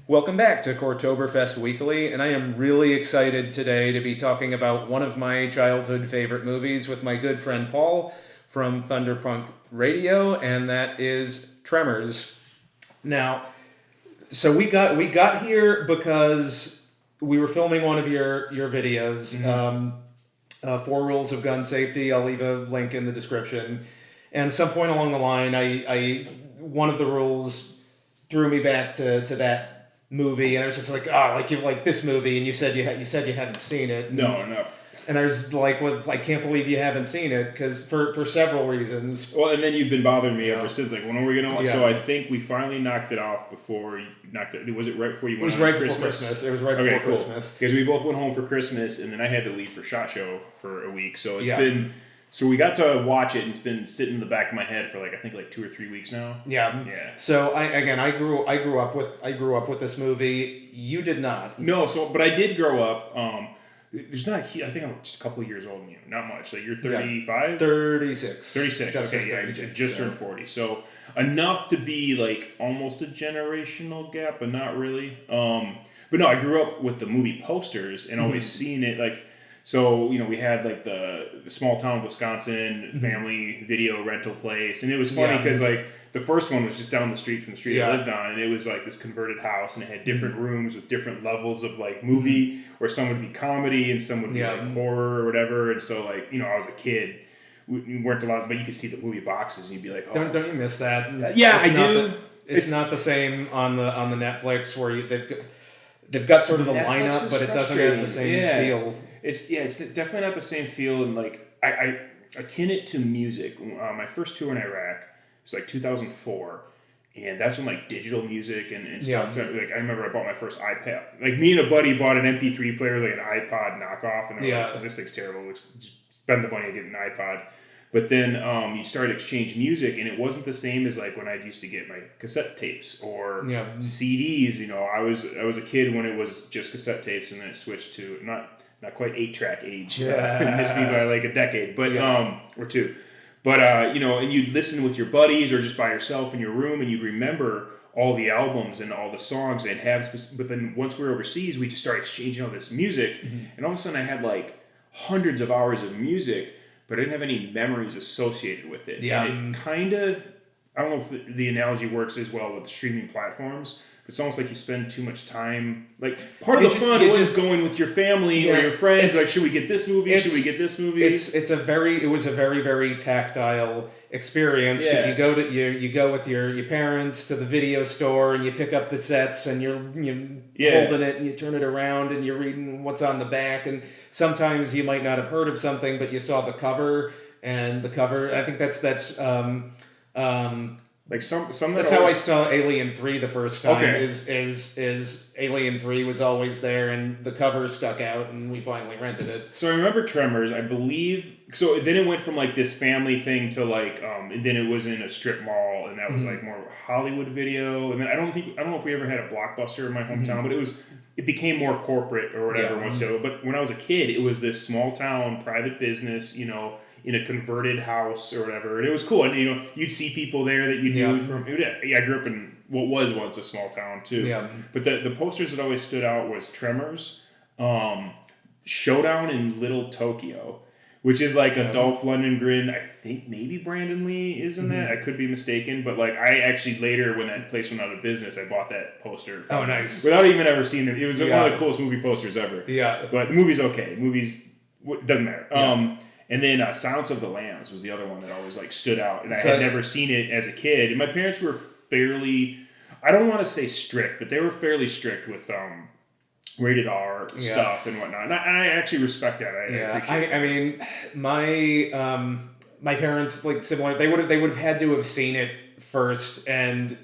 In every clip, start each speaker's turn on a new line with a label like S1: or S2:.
S1: Welcome back to Courtotberfest Weekly, and I am really excited today to be talking about one of my childhood favorite movies with my good friend Paul from Thunderpunk Radio, and that is Tremors. Now, so we got here because we were filming one of your videos, Four Rules of Gun Safety. I'll leave a link in the description. And at some point along the line, I one of the rules threw me back to that movie, and I was just like, you like this movie, and you said you hadn't seen it.
S2: No.
S1: And I was like, well, I can't believe you haven't seen it, because for several reasons.
S2: Well, and then you've been bothering me ever since. Like, when are we going to watch?
S1: Yeah.
S2: So I think we finally knocked it off before you knocked it. Was it right before you went
S1: It was
S2: on
S1: right before Christmas. It was right before Christmas.
S2: Because we both went home for Christmas, and then I had to leave for SHOT Show for a week. So it's
S1: Yeah.
S2: been... So we got to watch it, and it's been sitting in the back of my head for I think 2 or 3 weeks now.
S1: Yeah. So I grew up with this movie. You did not.
S2: No. But I did grow up. There's not. I think I'm just a couple of years older than you. Not much. Like, you're 35.
S1: 36.
S2: 36.
S1: Just
S2: Okay. Yeah.
S1: 36,
S2: Just turned 40. So enough to be like almost a generational gap, but not really. But no, I grew up with the movie posters and always seeing it like. So, we had like the small town Wisconsin family video rental place. And it was funny because the first one was just down the street from the street I lived on. And it was like this converted house, and it had different rooms with different levels of like movie, where some would be comedy and some would be like horror or whatever. And so I was a kid. We weren't allowed, but you could see the movie boxes and you'd be like, oh.
S1: Don't you miss that?
S2: I do.
S1: It's not the same on the Netflix where they've got sort of the lineup, but it doesn't have the same feel.
S2: It's definitely not the same feel, and like I akin it to music. My first tour in Iraq was like 2004, and that's when like digital music and stuff. So, like, I remember I bought my first iPad. Like, me and a buddy bought an MP3 player, like an iPod knockoff, and they're like, this thing's terrible. Just spend the money and get an iPod. But then you started to exchange music, and it wasn't the same as like when I used to get my cassette tapes or CDs. I was a kid when it was just cassette tapes, and then it switched to not quite 8-track age. Missed me by like a decade, but or two. But and you'd listen with your buddies or just by yourself in your room, and you'd remember all the albums and all the songs they'd have. But then once we were overseas, we just started exchanging all this music, and all of a sudden I had like hundreds of hours of music, but I didn't have any memories associated with it.
S1: Yeah.
S2: And it kind of, I don't know if the analogy works as well with streaming platforms. It's almost like you spend too much time. Like, part of the fun was going with your family or your friends. Like, should we get this movie? Should we get this movie?
S1: It was a very, very tactile experience, because you go with your parents to the video store, and you pick up the sets, and you're holding it, and you turn it around, and you're reading what's on the back, and sometimes you might not have heard of something, but you saw the cover, and the cover. I think that's
S2: like some.
S1: That's how I saw Alien 3 the first time. Okay. Is Alien 3 was always there, and the cover stuck out, and we finally rented it.
S2: So I remember Tremors, I believe. So then it went from like this family thing to like, and then it was in a strip mall, and that was like more Hollywood video. And then I don't know if we ever had a Blockbuster in my hometown, but it became more corporate or whatever once ago. But when I was a kid, it was this small town private business, in a converted house or whatever, and it was cool. And you'd see people there that you knew from. I grew up in what was once a small town too. Yeah. But the posters that always stood out was Tremors, Showdown in Little Tokyo, which is like a Dolph Lundgren. I think maybe Brandon Lee is in that. I could be mistaken, but like I actually later, when that place went out of business, I bought that poster.
S1: Oh, nice!
S2: Without even ever seeing it. It was one of the coolest movie posters ever. Yeah. But the movie's okay. Doesn't matter. Yeah. And then Silence of the Lambs was the other one that always like stood out, and I had never seen it as a kid. And my parents were fairly, I don't want to say strict, but they were fairly strict with rated R stuff and whatnot. And I actually respect that. I appreciate it.
S1: I mean, my parents, like, similar. They would have had to have seen it first, and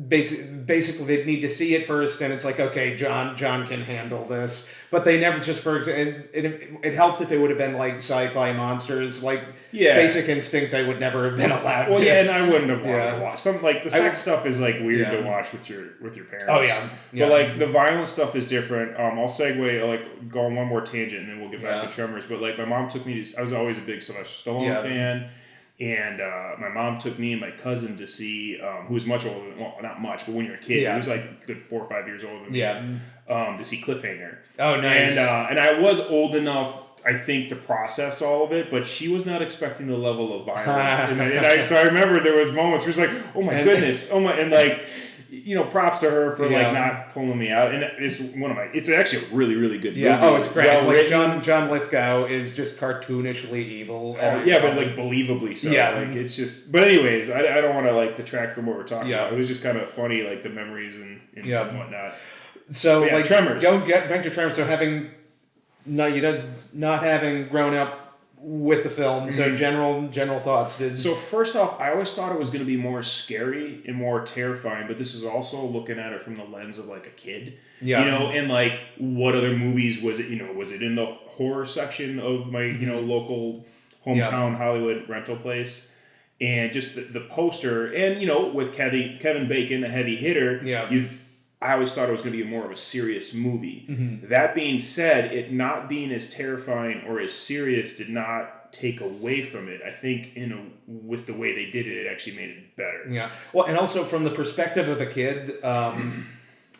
S1: basically they'd need to see it first, and it's like, okay, John can handle this. But they never, just for example, it helped if it would have been like sci-fi monsters, like Basic Instinct. I would never have been allowed to.
S2: Well, yeah, and I wouldn't have wanted to watch some, like the sex stuff is like weird to watch with your parents.
S1: Oh yeah.
S2: But like the violent stuff is different. I'll segue, like go on one more tangent, and then we'll get back to Tremors. But like my mom took me to, I was always a big Sylvester Stallone fan. And my mom took me and my cousin to see, who was much older, well, not much, but when you're a kid,
S1: Yeah.
S2: he was like a good 4 or 5 years older than me, to see Cliffhanger.
S1: Oh, nice.
S2: And I was old enough, I think, to process all of it, but she was not expecting the level of violence. So I remember there was moments where it's like, oh my goodness, and like, props to her for like not pulling me out. And it's actually a really, really good movie.
S1: Oh, it's great.
S2: Well
S1: like
S2: written.
S1: John Lithgow is just cartoonishly evil.
S2: But like believably so.
S1: Yeah.
S2: Like it's just. But anyways, I don't want to like detract from what we're talking about. It was just kind of funny, like the memories and whatnot.
S1: So like
S2: Tremors.
S1: Go get back to Tremors. So not having grown up with the film. So general thoughts.
S2: So first off, I always thought it was going to be more scary and more terrifying, but this is also looking at it from the lens of like a kid.
S1: Yeah.
S2: And like what other movies was it? Was it in the horror section of my local hometown Hollywood rental place? And just the poster, and with Kevin Bacon, a heavy hitter. I always thought it was going to be more of a serious movie.
S1: Mm-hmm.
S2: That being said, it not being as terrifying or as serious did not take away from it. I think with the way they did it, it actually made it better.
S1: Yeah. Well, and also from the perspective of a kid,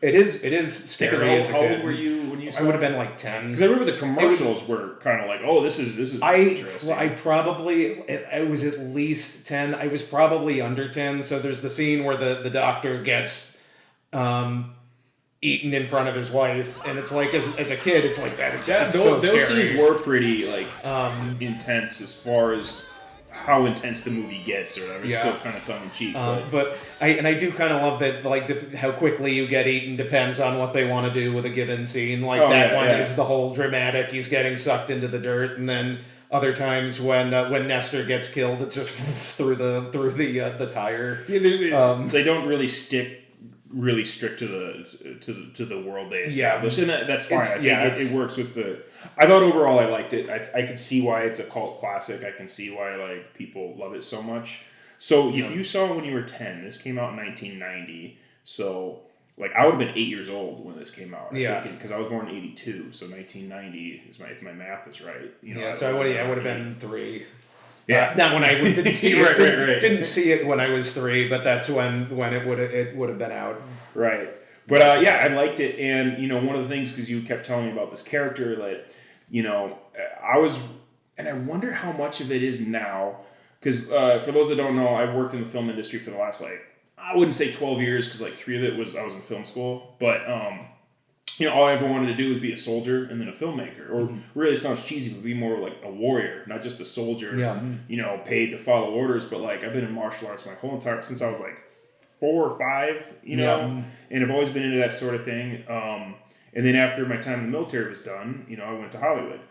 S1: it is scary.
S2: How old were you when you saw it?
S1: I would have been like 10.
S2: Because I remember the commercials were kind of like, oh, this is interesting.
S1: I was at least 10. I was probably under 10. So there's the scene where the doctor gets eaten in front of his wife, and it's like as a kid, it's like that.
S2: Those scenes were pretty like intense as far as how intense the movie gets, or whatever. It's still kind of tongue in cheek.
S1: But I do kind of love that, like how quickly you get eaten depends on what they want to do with a given scene. Like is the whole dramatic. He's getting sucked into the dirt, and then other times when Nestor gets killed, it's just through the tire.
S2: Yeah, they don't really stick really strict to the world they established, and that's fine. I think it works with the. I thought overall I liked it. I could see why it's a cult classic. I can see why like people love it so much. So if you saw it when you were 10, this came out in 1990. So like I would have been 8 years old when this came out. Because I was born in 82. So 1990 is if my math is right.
S1: So I would have been 3.
S2: Yeah,
S1: not when I didn't see it.
S2: Right.
S1: Didn't see it when I was 3, but that's when it would have been out.
S2: Right, but I liked it, and one of the things, because you kept telling me about this character, that I wonder how much of it is now, because for those that don't know, I've worked in the film industry for the last I wouldn't say 12 years, because 3 of it I was in film school, but all I ever wanted to do was be a soldier and then a filmmaker. Or really sounds cheesy, but be more like a warrior, not just a soldier, paid to follow orders. But I've been in martial arts my whole entire, since I was 4 or 5, and I've always been into that sort of thing. And then after my time in the military was done, I went to Hollywood.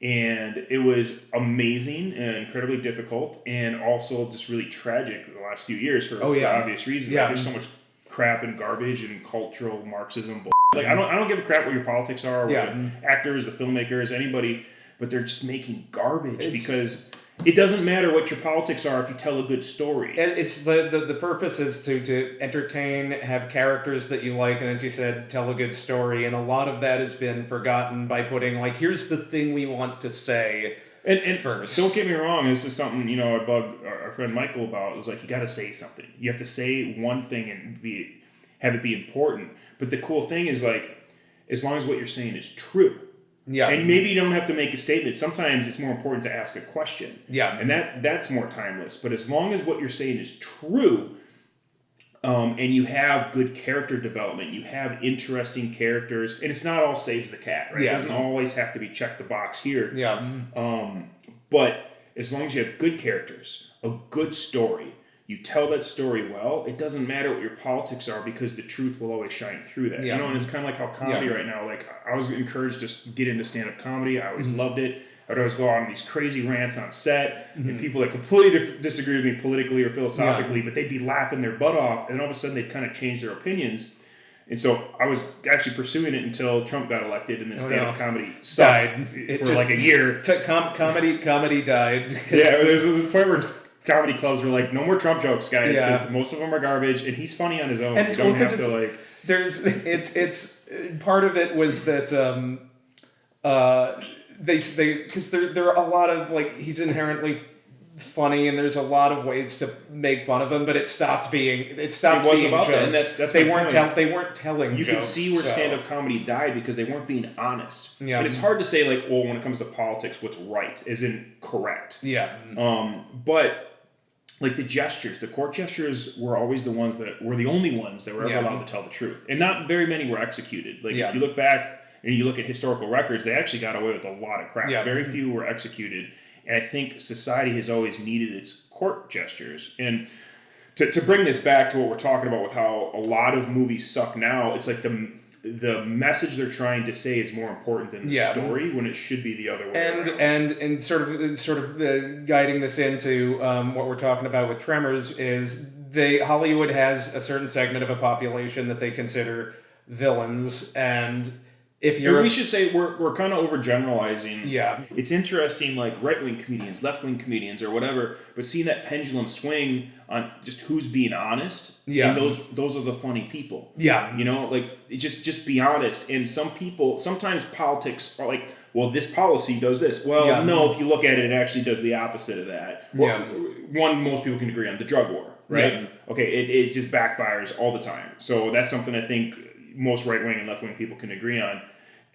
S2: And it was amazing and incredibly difficult, and also just really tragic the last few years for obvious reasons. There's so much crap and garbage and cultural Marxism. I don't give a crap what your politics are, or what the actors, the filmmakers, anybody, but they're just making garbage because it doesn't matter what your politics are if you tell a good story.
S1: And it's the purpose is to entertain, have characters that you like, and as you said, tell a good story. And a lot of that has been forgotten by putting here's the thing we want to say. And first,
S2: don't get me wrong. This is something I bug our friend Michael about. It was you got to say something. You have to say one thing and have it be important. But the cool thing is as long as what you're saying is true.
S1: Yeah.
S2: And maybe you don't have to make a statement. Sometimes it's more important to ask a question.
S1: Yeah.
S2: And that's more timeless. But as long as what you're saying is true, and you have good character development, you have interesting characters, and it's not all saves the cat, right?
S1: Yeah.
S2: It doesn't always have to be check the box here.
S1: Yeah.
S2: But as long as you have good characters, a good story, you tell that story well, it doesn't matter what your politics are, because the truth will always shine through that.
S1: Yeah.
S2: And it's kind of like how comedy right now, I was encouraged to get into stand-up comedy. I always loved it. I'd always go on these crazy rants on set, and people that completely disagree with me politically or philosophically, but they'd be laughing their butt off, and all of a sudden they'd kind of change their opinions. And so I was actually pursuing it until Trump got elected, and then stand-up comedy died for a year.
S1: Comedy died.
S2: There's a point where comedy clubs were no more Trump jokes, guys, because most of them are garbage, and he's funny on his own.
S1: And it's cool because it's part of it was that they because there are a lot of he's inherently funny, and there's a lot of ways to make fun of him, but it stopped being
S2: It wasn't
S1: being
S2: about
S1: jokes.
S2: that, and that's
S1: they
S2: my
S1: weren't
S2: point.
S1: they weren't telling
S2: You
S1: jokes.
S2: can see where
S1: so.
S2: stand-up comedy died because they weren't being honest.
S1: Yeah.
S2: And it's hard to say like, well, when it comes to politics, what's right isn't correct.
S1: Yeah.
S2: But like the gestures, the court gestures were always the ones that were the only ones that were ever allowed to tell the truth, and not very many were executed. Like if you look back and you look at historical records, they actually got away with a lot of crap.
S1: Yeah.
S2: Very few were executed, and I think society has always needed its court gestures. And to bring this back to what we're talking about with how a lot of movies suck now, it's like the message they're trying to say is more important than the story, when it should be the other way around.
S1: And sort of guiding this into what we're talking about with Tremors is Hollywood has a certain segment of a population that they consider villains, and if you're...
S2: We should say we're kind of overgeneralizing.
S1: Yeah.
S2: It's interesting, like right-wing comedians, left-wing comedians, or whatever, but seeing that pendulum swing on just who's being honest, and those are the funny people.
S1: Yeah.
S2: You know, like, just be honest. And some people, sometimes politics are like, well, this policy does this. Well, no, if you look at it, it actually does the opposite of that. One most people can agree on, the drug war, right?
S1: Yeah.
S2: Okay, it just backfires all the time. So that's something I think most right-wing and left-wing people can agree on.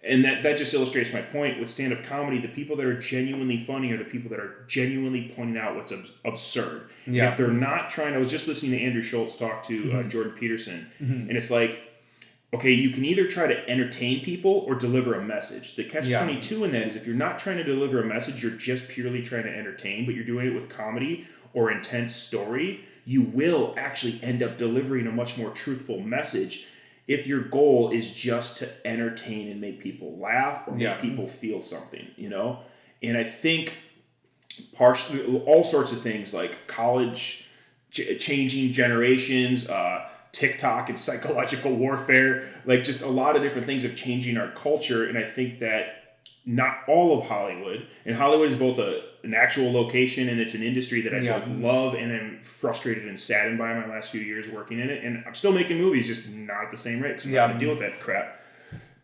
S2: And that just illustrates my point with stand-up comedy. The people that are genuinely funny are the people that are genuinely pointing out what's absurd.
S1: Yeah.
S2: And if they're not trying... I was just listening to Andrew Schultz talk to Jordan Peterson, and it's like, okay, you can either try to entertain people or deliver a message. The catch-22 in that is if you're not trying to deliver a message, you're just purely trying to entertain, but you're doing it with comedy or intense story, you will actually end up delivering a much more truthful message if your goal is just to entertain and make people laugh or make people feel something, you know? And I think partially all sorts of things like college, changing generations, TikTok and psychological warfare, like just a lot of different things are changing our culture. And I think that not all of Hollywood, and Hollywood is both an actual location and it's an industry that I both love and am frustrated and saddened by my last few years working in it. And I'm still making movies, just not at the same rate because I'm not going to deal with that crap.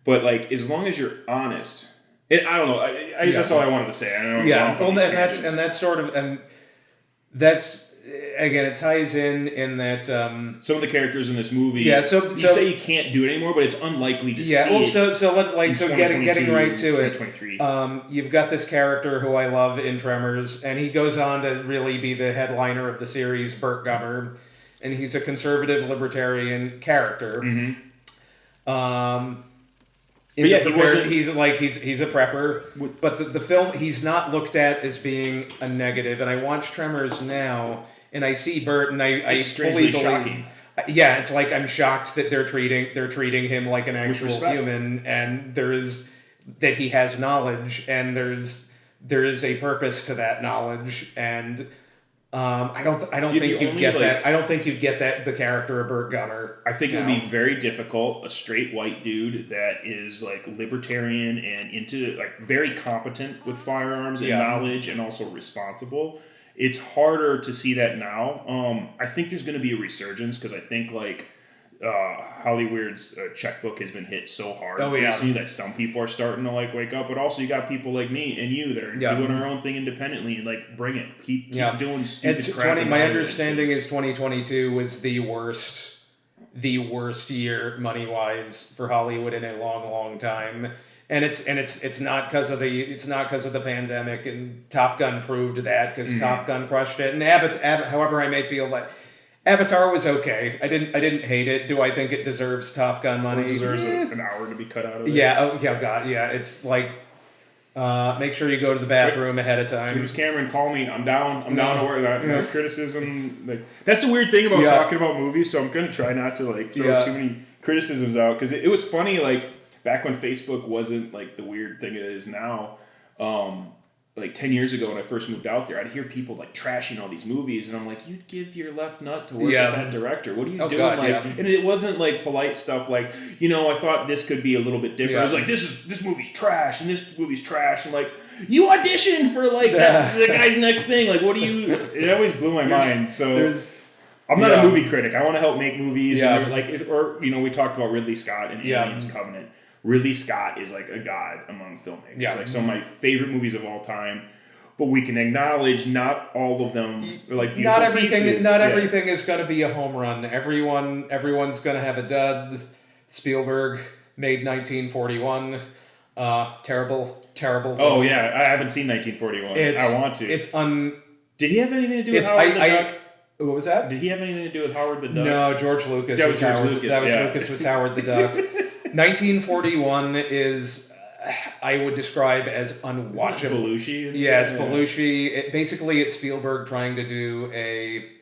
S2: But like, as long as you're honest, I don't know. That's all I wanted to say. I don't know.
S1: And that's again, it ties in that
S2: some of the characters in this movie.
S1: Yeah,
S2: you say you can't do it anymore, but it's unlikely to see.
S1: Yeah, well, getting right to it.
S2: 2023.
S1: You've got this character who I love in Tremors, and he goes on to really be the headliner of the series, Burt Gummer, and he's a conservative libertarian character. He's a prepper, but the film, he's not looked at as being a negative. And I watch Tremors now, and I see Burt, and I fully believe. Shocking. Yeah, it's like I'm shocked that they're treating him like an actual human, and that he has knowledge, and there is a purpose to that knowledge, and I don't think you'd get that. I don't think you'd get that the character of Burt Gummer.
S2: I think it would be very difficult. A straight white dude that is like libertarian and into like very competent with firearms and knowledge and also responsible. It's harder to see that now. I think there's going to be a resurgence because I think like Hollywood's checkbook has been hit so hard recently that some people are starting to like wake up, but also you got people like me and you that are doing our own thing independently and like bring it, keep doing stupid crap.
S1: My understanding is 2022 was the worst year money wise for Hollywood in a long time. And it's not because of the pandemic, and Top Gun proved that because Top Gun crushed it. And however I may feel like Avatar was okay. I didn't hate it. Do I think it deserves Top Gun money?
S2: It deserves an hour to be cut out of it.
S1: Yeah. Oh yeah. God. Yeah. It's like make sure you go to the bathroom ahead of time.
S2: James Cameron, call me. I'm down. I'm down to work. No criticism. Like that's the weird thing about talking about movies. So I'm gonna try not to like throw too many criticisms out because it was funny. Like back when Facebook wasn't like the weird thing it is now. Like 10 years ago when I first moved out there, I'd hear people like trashing all these movies, and I'm like, you'd give your left nut to work with that director. What are you doing?
S1: God,
S2: and it wasn't like polite stuff like, I thought this could be a little bit different. It was like, this movie's trash, and this movie's trash, and like, you auditioned for like the guy's next thing. Like, what do you? It always blew my mind. So I'm not a movie critic. I want to help make movies, and we talked about Ridley Scott and Aliens Covenant. Ridley Scott is like a god among filmmakers. Like some of my favorite movies of all time. but we can acknowledge not all of them are like beautiful
S1: not everything.
S2: pieces.
S1: Not everything is going to be a home run. Everyone's going to have a dud. Spielberg made 1941. Terrible film.
S2: Oh yeah, I haven't seen 1941. I want to. Did he have anything to do with Howard the Duck?
S1: What was that?
S2: Did he have anything to do with Howard the Duck?
S1: No, George Lucas.
S2: That was George Lucas.
S1: Lucas was Howard the Duck. 1941 is, I would describe as unwatchable.
S2: Belushi?
S1: Yeah, it's Belushi. Basically, it's Spielberg trying to do a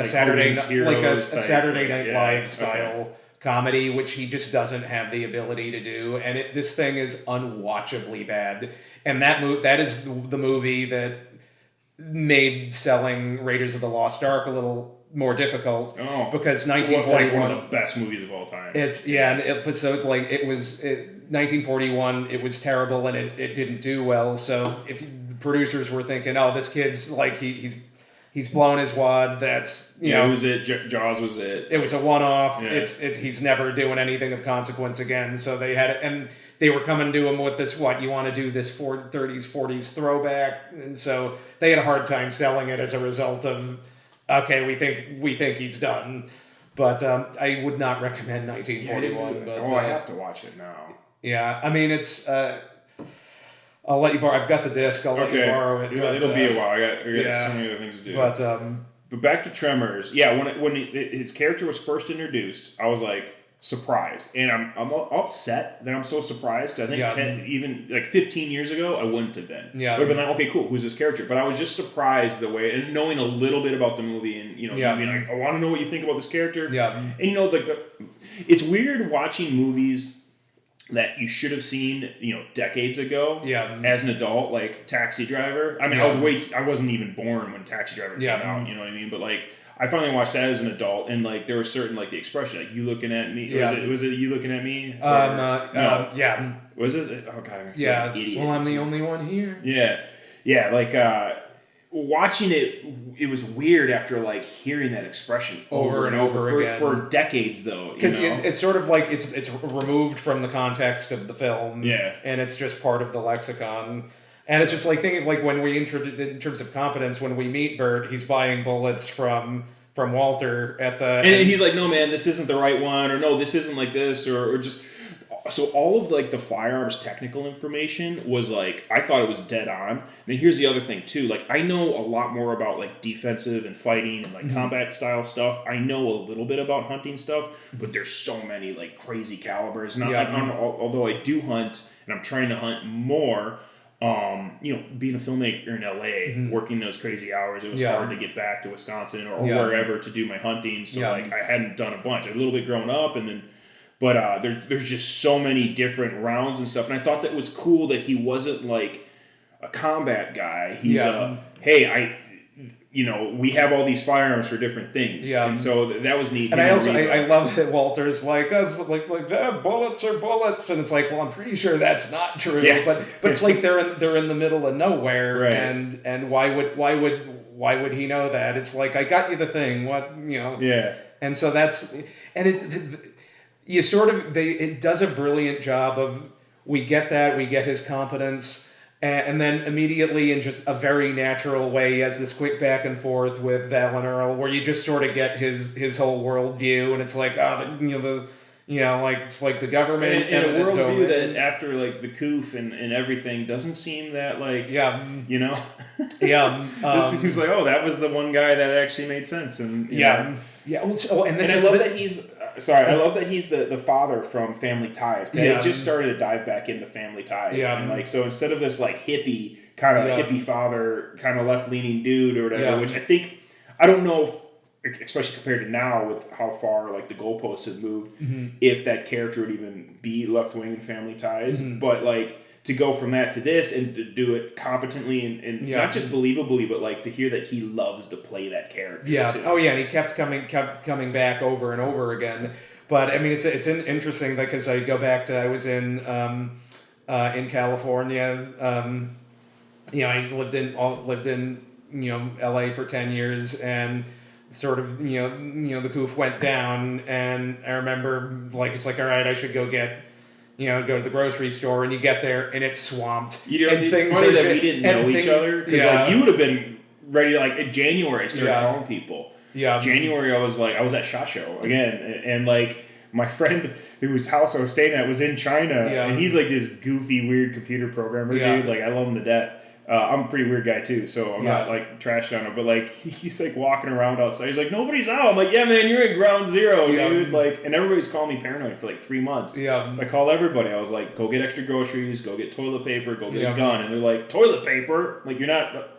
S1: Saturday Night Live style comedy, which he just doesn't have the ability to do, and this thing is unwatchably bad. And that is the movie that made selling Raiders of the Lost Ark a little more difficult. Because 1941,
S2: one of the best movies of all time.
S1: It's 1941. It was terrible and it didn't do well. So if producers were thinking, oh, this kid's like he's blown his wad. That's
S2: it was it. Jaws was it.
S1: It was a one-off.
S2: Yeah.
S1: He's never doing anything of consequence again. So they had it, and they were coming to him with this, what, you want to do this 30s, 40s throwback, and so they had a hard time selling it as a result of, okay, we think he's done, but I would not recommend 1941.
S2: I have to watch it now.
S1: Yeah, I mean it's. I'll let you borrow. I've got the disc. I'll let you borrow it.
S2: It'll be a while. I got so many other things to do. But back to Tremors. Yeah, when his character was first introduced, I was like surprised, and I'm upset that I'm so surprised, because I think even like 15 years ago I wouldn't have been. Yeah, I would have been like, okay, cool, who's this character? But I was just surprised the way, and knowing a little bit about the movie, and being like, I want to know what you think about this character. Yeah, and it's weird watching movies that you should have seen, decades ago. Yeah. As an adult, like Taxi Driver. I mean, I wasn't even born when Taxi Driver came out. You know what I mean? But like, I finally watched that as an adult, and like there was certain like the expression, like, you looking at me. Yeah. Was it you looking at me? No. Yeah. Was it? Oh god, I feel like an idiot.
S1: Well, I'm the only one here.
S2: Yeah. Yeah. Like watching it was weird after like hearing that expression over and over again for decades, though,
S1: because it's sort of like it's removed from the context of the film, and it's just part of the lexicon, and it's just like thinking like when we in terms of competence, when we meet Bert, he's buying bullets from Walter at the
S2: and he's like, no man, this isn't the right one, or no, this isn't like this, or just. So all of like the firearms technical information was like, I thought it was dead on. And here's the other thing too, like I know a lot more about like defensive and fighting and like combat style stuff. I know a little bit about hunting stuff, but there's so many like crazy calibers. And although I do hunt and I'm trying to hunt more, being a filmmaker in LA, working those crazy hours, it was hard to get back to Wisconsin or wherever to do my hunting. So like I hadn't done a bunch. A little bit growing up, and then. But there's just so many different rounds and stuff, and I thought that was cool that he wasn't like a combat guy. He's we have all these firearms for different things, and so that was neat.
S1: And I love that Walter's like bullets are bullets, and it's like, well, I'm pretty sure that's not true, but it's like they're in the middle of nowhere, right. and why would he know that? It's like, I got you the thing, and so that's you sort of it does a brilliant job of, we get his competence, and then immediately in just a very natural way he has this quick back and forth with Val and Earl, where you just sort of get his whole worldview, and it's like it's like the government
S2: and a worldview that after like the coof and everything doesn't seem that like just seems like, oh, that was the one guy that actually made sense, and I love that he's. Sorry, I love that he's the father from Family Ties. I just started to dive back into Family Ties, and like, so instead of this like hippie kind of hippie father, kind of left leaning dude or whatever, which I don't know if, especially compared to now with how far like the goalposts have moved, if that character would even be left wing in Family Ties, but like to go from that to this and to do it competently and not just believably, but like to hear that he loves to play that character.
S1: Yeah.
S2: Too.
S1: Oh yeah, and he kept coming back over and over again. But I mean, it's interesting because I go back to, I was in California. I lived in LA for 10 years, and sort of the coof went down, and I remember like, it's like, all right, I should go get go to the grocery store, and you get there and it's swamped.
S2: It's funny that we didn't know each other, because like you would have been ready to, like, in January I started calling people. Yeah. January I was at SHOT Show again, and like my friend whose house I was staying at was in China, and he's like this goofy, weird computer programmer dude. Like, I love him to death. I'm a pretty weird guy too, so I'm not like trashing on him. But like, he's like walking around outside. He's like, nobody's out. I'm like, yeah, man, you're in ground zero, dude. Like, and everybody's calling me paranoid for like 3 months. Yeah. I call everybody. I was like, go get extra groceries, go get toilet paper, go get a gun. And they're like, toilet paper? Like, you're not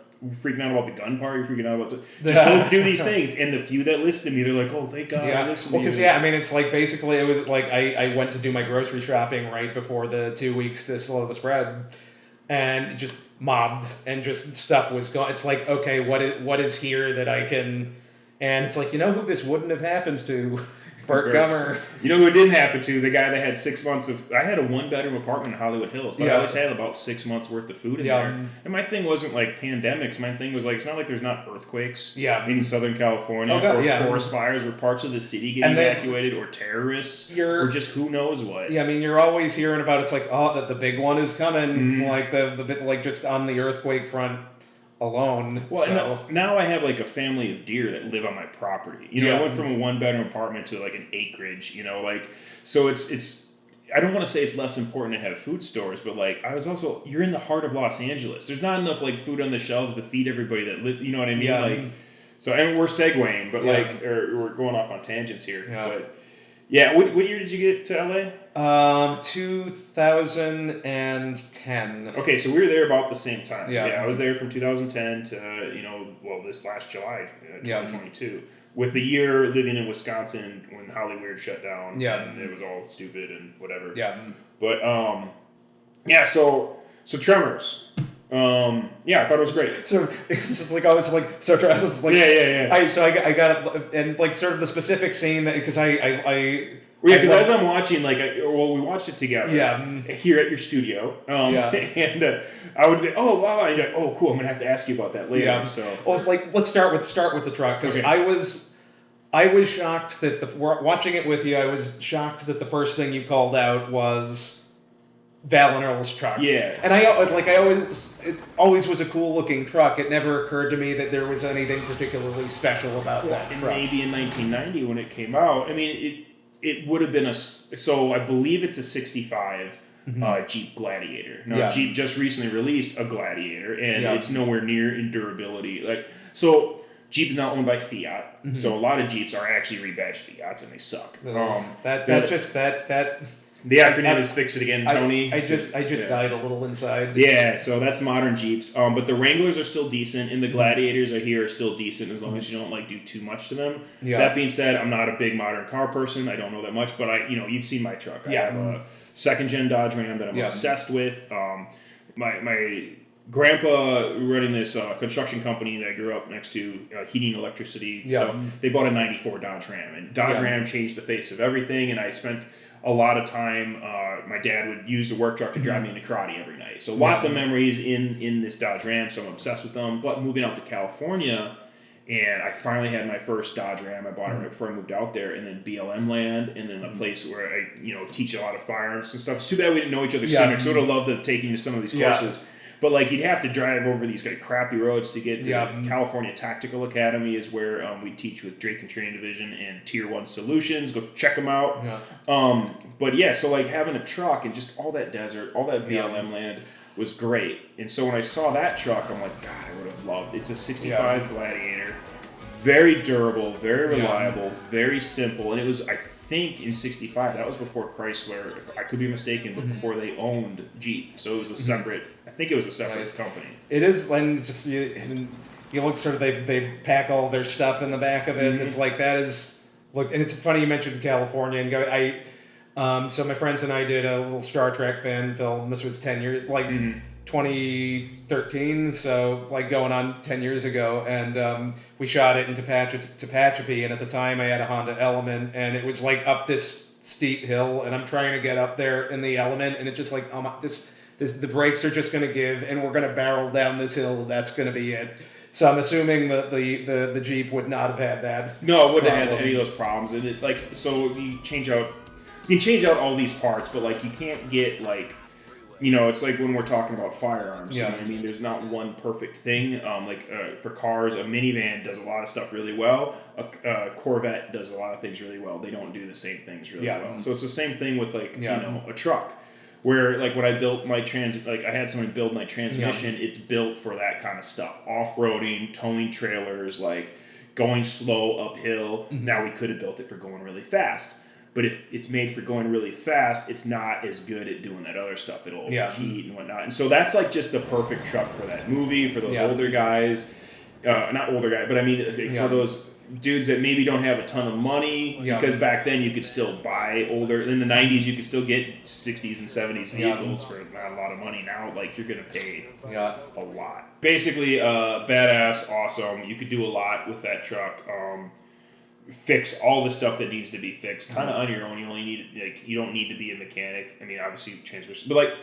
S2: freaking out about the gun part. You're freaking out about just go do these things. And the few that listen to me, they're like, oh, thank God.
S1: Yeah.
S2: Listen
S1: well, because I mean, it's like basically it was like I went to do my grocery shopping right before the 2 weeks to slow the spread, and just mobbed, and just stuff was gone. It's like, okay, what is here that I can, and it's like, who this wouldn't have happened to? Burt Gummer.
S2: You know who it didn't happen to? The guy that had 6 months of... I had a 1-bedroom apartment in Hollywood Hills, but I always had about 6 months worth of food in there. And my thing wasn't like pandemics. My thing was like, it's not like there's not earthquakes in Southern California, or forest fires where parts of the city get evacuated, or terrorists, or just who knows what.
S1: Yeah, I mean, you're always hearing about, it's like, that the big one is coming, like the bit, like, just on the earthquake front alone.
S2: Well, so. Now I have like a family of deer that live on my property. I went from a 1-bedroom apartment to like an acreage. Like, so it's. I don't want to say it's less important to have food stores, but like, I was also, you're in the heart of Los Angeles. There's not enough like food on the shelves to feed everybody that live. You know what I mean? Yeah. Like, so, and we're segueing, but like, or we're going off on tangents here. Yeah. But yeah, what year did you get to LA?
S1: 2010.
S2: Okay, so we were there about the same time. Yeah, I was there from 2010 to this last July, 2022, with the year living in Wisconsin when Hollywood shut down. Yeah, and it was all stupid and whatever. Yeah, but so Tremors. I thought it was great.
S1: So it's like I was like yeah. I got it, and like sort of the specific scene that because
S2: because as I'm watching, we watched it together. Yeah. Here at your studio. And I would be, oh wow, and you're like, oh cool, I'm gonna have to ask you about that later. Yeah. So
S1: well, like let's start with the truck, because I was shocked that watching it with you. I was shocked that the first thing you called out was Val and Earl's truck. Yeah. And it always was a cool looking truck. It never occurred to me that there was anything particularly special about that truck.
S2: Maybe in 1990 when it came out. I mean, it would have been so I believe it's a 65 Jeep Gladiator. Now, Jeep just recently released a Gladiator, and it's nowhere near in durability. So Jeep's now owned by Fiat, so a lot of Jeeps are actually rebadged Fiats, and they suck. The acronym is Fix It Again, Tony.
S1: I just died a little inside.
S2: Yeah, so that's modern Jeeps. But the Wranglers are still decent, and the Gladiators are still decent as long as you don't do too much to them. Yeah. That being said, I'm not a big modern car person. I don't know that much, but you've seen my truck. I have a second-gen Dodge Ram that I'm obsessed with. My grandpa running this construction company that I grew up next to, heating, electricity stuff. They bought a '94 Dodge Ram, and Dodge Ram changed the face of everything. And I spent a lot of time. My dad would use the work truck to drive me into karate every night. So lots of memories in this Dodge Ram. So I'm obsessed with them. But moving out to California, and I finally had my first Dodge Ram. I bought it right before I moved out there, and then BLM land, and then a place where I teach a lot of firearms and stuff. It's too bad we didn't know each other sooner. So I would have loved to have taken you to some of these courses. But you'd have to drive over these crappy roads to get to California Tactical Academy is where we teach with Drake and Training Division and Tier 1 Solutions. Go check them out. Yeah. So having a truck and just all that desert, all that BLM land was great. And so when I saw that truck, I'm like, God, I would have loved it. It's a 65 Gladiator. Very durable, very reliable, very simple. And it was, I think, in 65, that was before Chrysler, if I could be mistaken, but before they owned Jeep. So it was a separate... I think it was a separate company.
S1: It is, and just you look sort of they pack all their stuff in the back of it. And it's like that is look, and it's funny you mentioned California and go. So my friends and I did a little Star Trek fan film. This was 10 years, 2013. So going on 10 years ago, and we shot it in Tehachapi. And at the time, I had a Honda Element, and it was up this steep hill, and I'm trying to get up there in the Element, and it's just the brakes are just going to give, and we're going to barrel down this hill, and that's going to be it. So I'm assuming that the Jeep would not have had that.
S2: No, it wouldn't have had any of those problems. And so you change out you can change out all these parts, but like you can't get like, you know, it's like when we're talking about firearms. You know what I mean? There's not one perfect thing. For cars, a minivan does a lot of stuff really well. A Corvette does a lot of things really well. They don't do the same things really well. So it's the same thing with like you know, a truck. Where like when I built my I had someone build my transmission. It's built for that kind of stuff: off-roading, towing trailers, like going slow uphill. Now we could have built it for going really fast. But if it's made for going really fast, it's not as good at doing that other stuff. It'll overheat and whatnot. And so that's like just the perfect truck for that movie, for those older guys. Not older guys, but I mean for those dudes that maybe don't have a ton of money. Because back then you could still buy older. In the 90s, you could still get 60s and 70s vehicles for not a lot of money. Now, like, you're going to pay a lot. Basically, badass, awesome. You could do a lot with that truck. Fix all the stuff that needs to be fixed kind of on your own. You only need you don't need to be a mechanic. I mean, obviously transmission, but like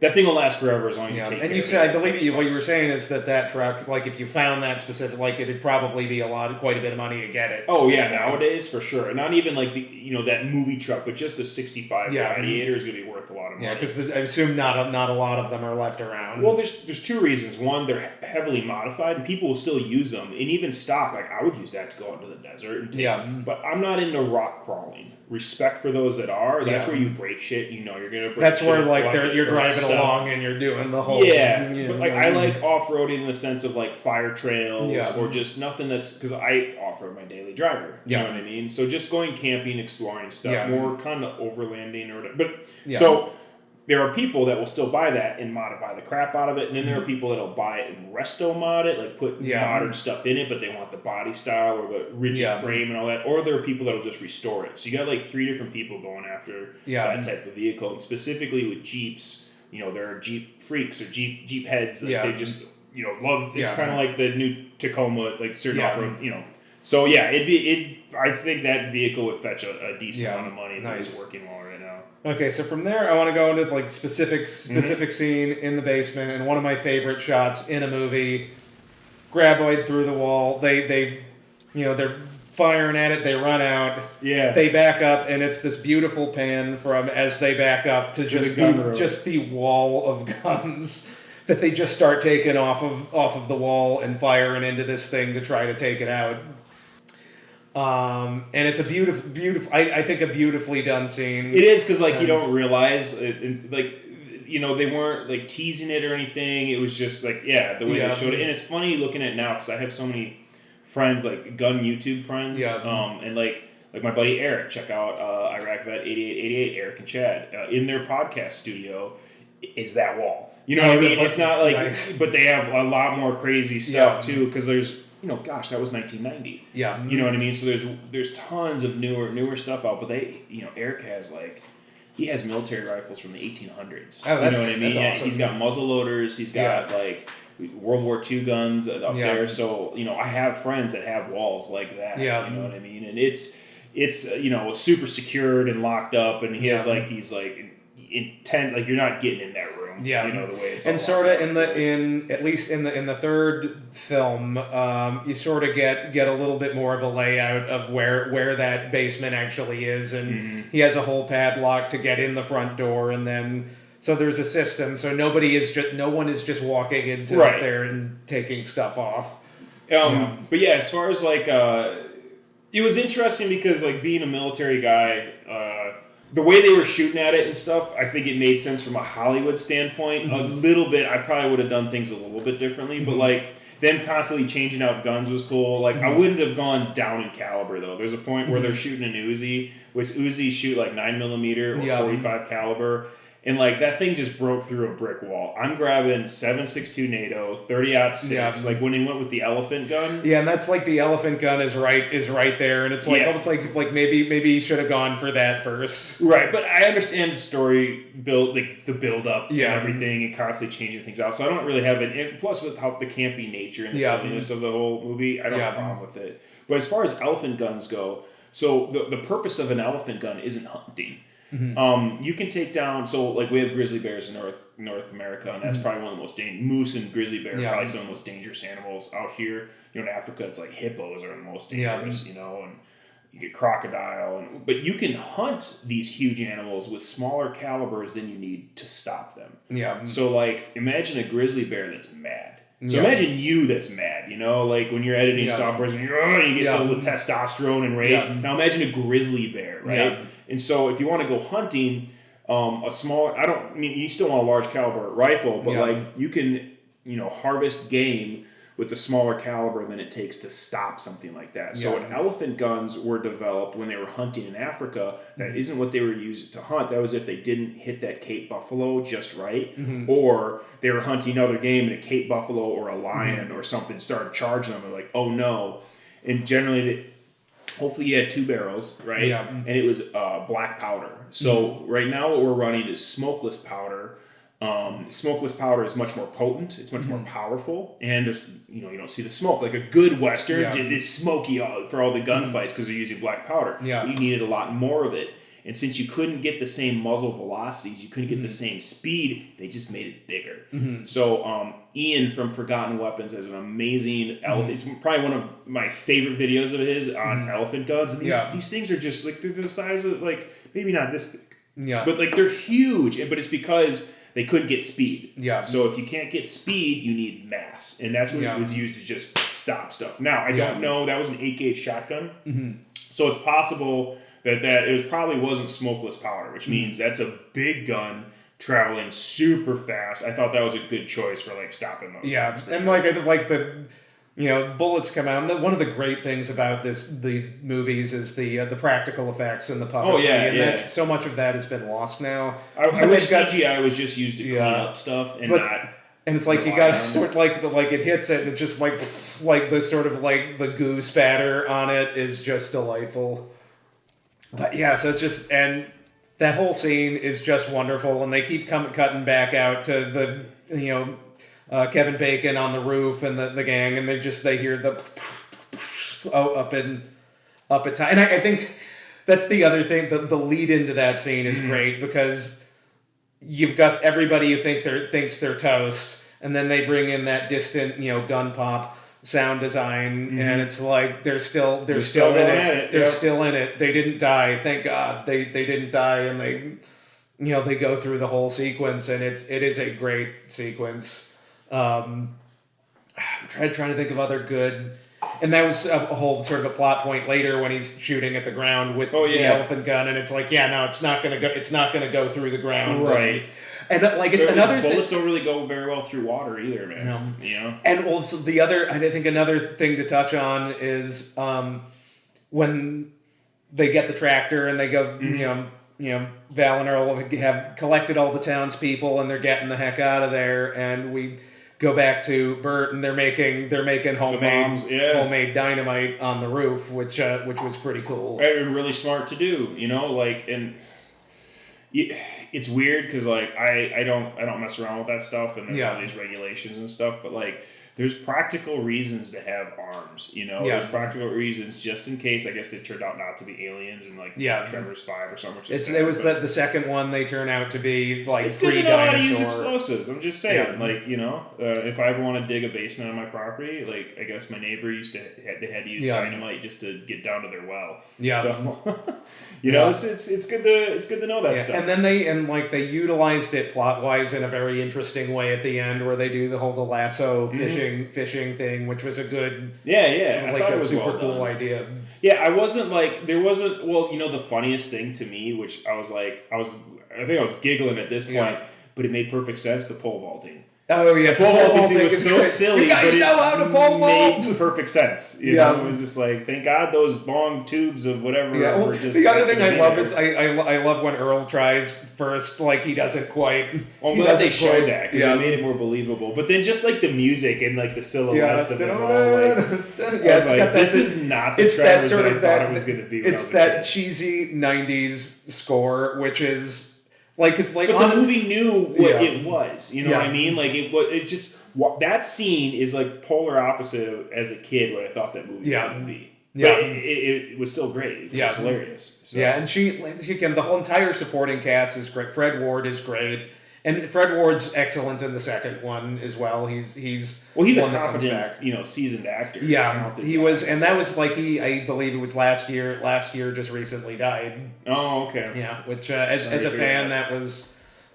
S2: that thing will last forever as long as you take care of it. And you said,
S1: I believe what you were saying is that truck, like if you found that specific, like it'd probably be quite a bit of money to get it.
S2: Oh yeah, nowadays for sure. Not even like that movie truck, but just a '65 Gladiator is going to be worth a lot of money.
S1: Yeah, because I assume not a lot of them are left around.
S2: Well, there's two reasons. One, they're heavily modified, and people will still use them. And even stock, like I would use that to go out into the desert. But I'm not into rock crawling. Respect for those that are. That's where you break shit. You know you're gonna break.
S1: That's
S2: shit,
S1: where like you're driving along and you're doing the whole.
S2: But like I like off roading in the sense of like fire trails or just nothing that's because I off road my daily driver. You know what I mean? So just going camping, exploring stuff, more kind of overlanding or whatever. But so. There are people that will still buy that and modify the crap out of it, and then there are people that'll buy it and resto mod it, like put modern stuff in it, but they want the body style or the rigid frame and all that. Or there are people that'll just restore it. So you got like 3 different people going after that type of vehicle, and specifically with Jeeps, you know, there are Jeep freaks or Jeep heads that they just love. It's kind of like the new Tacoma, like certain off-road, So I think that vehicle would fetch a decent amount of money if it was working well right now.
S1: Okay, so from there, I want to go into like specific scene in the basement, and one of my favorite shots in a movie. Graboid through the wall. They're firing at it. They run out. Yeah. They back up, and it's this beautiful pan from as they back up to just the wall of guns that they just start taking off of the wall and firing into this thing to try to take it out. And it's a beautiful. I think a beautifully done scene.
S2: It is because you don't realize they weren't like teasing it or anything. It was just like the way they showed it, and it's funny looking at it now because I have so many friends like gun YouTube friends, and like my buddy Eric. Check out Iraq Vet 8888 Eric and Chad in their podcast studio. Is that wall? You know what I mean? It's not like, but they have a lot more crazy stuff too because there's. Gosh, that was 1990. Yeah. You know what I mean? So there's tons of newer stuff out, but Eric has he has military rifles from the 1800s. Oh, you know what I mean? Awesome. He's got muzzle loaders. He's got World War II guns up there. So I have friends that have walls like that. Yeah. You know what I mean? And it's super secured and locked up, and he has these intent you're not getting in that room. Yeah, the way it's
S1: and sort of at least in the third film, you sort of get a little bit more of a layout of where that basement actually is, and he has a whole padlock to get in the front door, and then so there's a system, so no one is just walking into up there and taking stuff off.
S2: But as far as it was interesting because being a military guy. The way they were shooting at it and stuff, I think it made sense from a Hollywood standpoint. A little bit, I probably would have done things a little bit differently, but them constantly changing out guns was cool. I wouldn't have gone down in caliber though. There's a point where they're shooting an Uzi, which Uzis shoot 9mm or 45 caliber. And that thing just broke through a brick wall. I'm grabbing 7.62 NATO, 30-06. When he went with the elephant gun.
S1: Yeah, and that's the elephant gun is right there, and it's almost like maybe he should have gone for that first.
S2: Right, but I understand the story build, the build up and everything, and constantly changing things out. So I don't really have it. And plus, with how the campy nature and the silliness of the whole movie, I don't have a problem with it. But as far as elephant guns go, so the purpose of an elephant gun isn't hunting. You can take down, we have grizzly bears in North America, and that's probably one of the most moose and grizzly bear are probably some of the most dangerous animals out here. In Africa, it's hippos are the most dangerous, and you get crocodile, but you can hunt these huge animals with smaller calibers than you need to stop them.
S1: Yeah.
S2: So like, imagine a grizzly bear that's mad. So imagine you that's mad, like when you're editing software and you get filled with testosterone and rage.
S1: Yeah.
S2: Now imagine a grizzly bear, right?
S1: Yeah.
S2: And so if you want to go hunting, you still want a large caliber rifle, but like you can, harvest game with the smaller caliber than it takes to stop something like that. So when elephant guns were developed when they were hunting in Africa, that isn't what they were used to hunt. That was if they didn't hit that Cape buffalo just right, or they were hunting other game and a Cape buffalo or a lion or something started charging them. They're like, oh no. And generally, hopefully you had 2 barrels, right?
S1: Yeah.
S2: And it was black powder. So right now what we're running is smokeless powder. Smokeless powder is much more potent. It's much more powerful, and there's you don't see the smoke like a good Western. It's smoky for all the gunfights because they're using black powder.
S1: Yeah.
S2: But you needed a lot more of it, and since you couldn't get the same muzzle velocities, you couldn't get the same speed. They just made it bigger. So Ian from Forgotten Weapons has an amazing elephant. It's probably one of my favorite videos of his on elephant guns. And these things are just like they're the size of like maybe not this big, but like they're huge. But it's because they couldn't get speed.
S1: Yeah.
S2: So if you can't get speed, you need mass. And that's what it was used to just stop stuff. Now, I don't know. That was an 8-gauge shotgun. So it's possible that it probably wasn't smokeless powder, which means that's a big gun traveling super fast. I thought that was a good choice for like stopping those things.
S1: And like the bullets come out. And one of the great things about these movies is the practical effects and the puppetry.
S2: Oh, yeah,
S1: and
S2: yeah.
S1: that's, so much of that has been lost now.
S2: I wish CGI was just used to clean up stuff and not.
S1: And it's like you got sort of like it hits it and it's just like the sort of like the goo spatter on it is just delightful. But yeah, so it's just, and that whole scene is just wonderful, and they keep cutting back out to the Kevin Bacon on the roof and the gang, and they hear the up at time. And I think that's the other thing. The lead into that scene is great because you've got everybody who thinks they're toast, and then they bring in that distant gun pop sound design, and it's like they're still in it. They're still in it. They didn't die. Thank God they didn't die, and they go through the whole sequence, and it is a great sequence. I'm trying to think of other good, and that was a whole sort of a plot point later when he's shooting at the ground with the elephant gun, and it's like, it's not gonna go through the ground,
S2: right?
S1: And like it's another thing.
S2: Bullets don't really go very well through water either, man.
S1: And also I think another thing to touch on is when they get the tractor and they go, Val and Earl have collected all the townspeople and they're getting the heck out of there, and we go back to Bert and they're making homemade dynamite on the roof, which was pretty cool.
S2: And really smart to do, and. It's weird because like I don't mess around with that stuff, and there's all these regulations and stuff, but like there's practical reasons to have arms, there's practical reasons just in case. I guess they turned out not to be aliens in like Tremors 5 or something.
S1: It was the second one they turn out to be like
S2: it's good to know how to use
S1: pre-dinosaur.
S2: explosives. I'm just saying, if I ever want to dig a basement on my property, like I guess my neighbor they had to use dynamite just to get down to their well. Yeah. So it's good to know that stuff.
S1: And then they utilized it plot wise in a very interesting way at the end, where they do the lasso fishing thing, which was a good
S2: I thought it was
S1: super cool idea.
S2: Yeah, I wasn't like there wasn't the funniest thing to me, which I think I was giggling at this point, but it made perfect sense, the pole vaulting.
S1: Oh yeah,
S2: pole vaulting was so silly.
S1: You guys know how to pole vault.
S2: Made perfect sense. It was just like, thank God those long tubes of whatever were just.
S1: The other thing I love is I love when Earl tries first, like he doesn't quite.
S2: Well, I'm glad they showed that because it made it more believable. But then just like the music and like the silhouettes of them all, this is not the Tremors that I thought it was going to be.
S1: It's that cheesy '90s score, which is. But
S2: the movie knew what it was. You know what I mean? Like it just that scene is like polar opposite of, as a kid, what I thought that movie was going to be. But it was still great. It was hilarious. So.
S1: Yeah, and the whole entire supporting cast is great. Fred Ward is great, And Fred Ward's excellent in the second one as well. He's
S2: a
S1: one that comes
S2: competent,
S1: back.
S2: seasoned actor. He's
S1: Yeah,
S2: talented
S1: he
S2: guy,
S1: was, and
S2: so.
S1: that was like I believe it was last year. Last year, just recently died.
S2: Oh, okay.
S1: Yeah, which as
S2: Sorry
S1: a
S2: to hear
S1: fan,
S2: that.